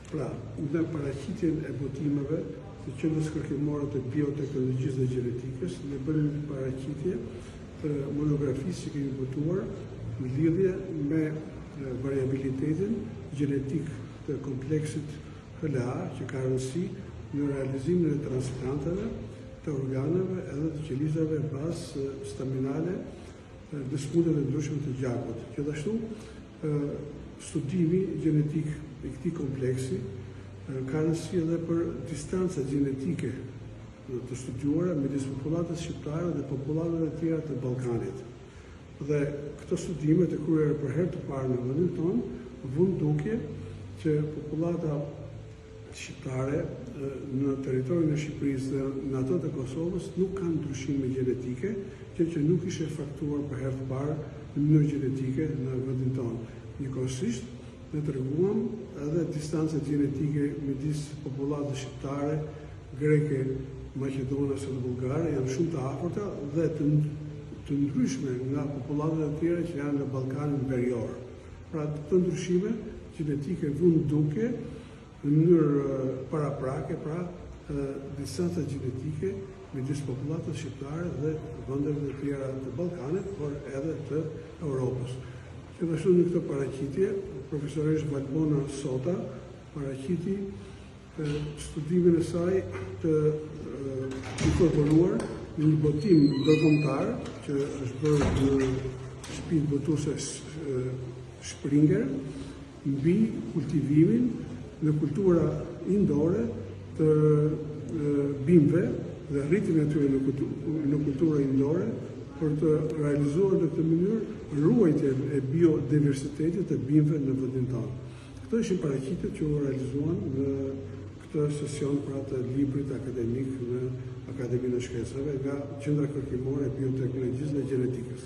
Pra, në paraqitjen e botimeve të Qendrës Kërkimore të Bioteknologjisë dhe Gjenetikës, ne bënim paraqitje të monografisë që kemi botuar në lidhje me variabilitetin gjenetik të kompleksit HLA, që ka rëndësi në realizimin e transplantave të organeve edhe të qelizave bazë staminale në smundjeve ndryshme të gjakut. Gjithashtu, studimi gjenetik i këtij kompleksi ka rëndësi edhe për distancat gjenetike të studiuara midis popullatës shqiptare dhe popullatave të tjera të Ballkanit. Dhe këto studime të kryera për herë të parë në vendin tonë vënë duke që popullata shqiptare në territorin e Shqipërisë dhe në ato të Kosovës nuk kanë ndryshime gjenetike, që nuk ishte faktuar për herë të parë në mënyrë gjenetike në vendin tonë. Njëkohësisht, ne treguam edhe distancat gjenetike midis popullatës shqiptare, greke, maqedonase dhe bullgare janë shumë të afërta dhe të ndryshme nga popullatët e tjera që janë në Ballkanin Verior. Pra, këto ndryshime gjenetike vënë duke në mënyrë paraprake, pra distancat gjenetike midis popullatës shqiptare dhe vendeve të tjera të Ballkanit, por edhe të Europës. Gjithashtu në këtë paraqitje, profesoresh Valbona Sota paraqiti studimin e saj të inkorporuar në një botim ndërkombëtar që është bërë në shtëpinë botuese Springer mbi kultivimin në kultura indore të bimëve dhe rritjen e tyre në kultura indore për të realizuar në këtë mënyrë ruajtjen e biodiversitetit të bimëve në vendin tonë. Këto ishin paraqitjet që u realizuan në këtë sesion pra të librit akademik në Akademinë e Shkencave nga Qendra Kërkimore e Bioteknologjisë dhe Gjenetikës.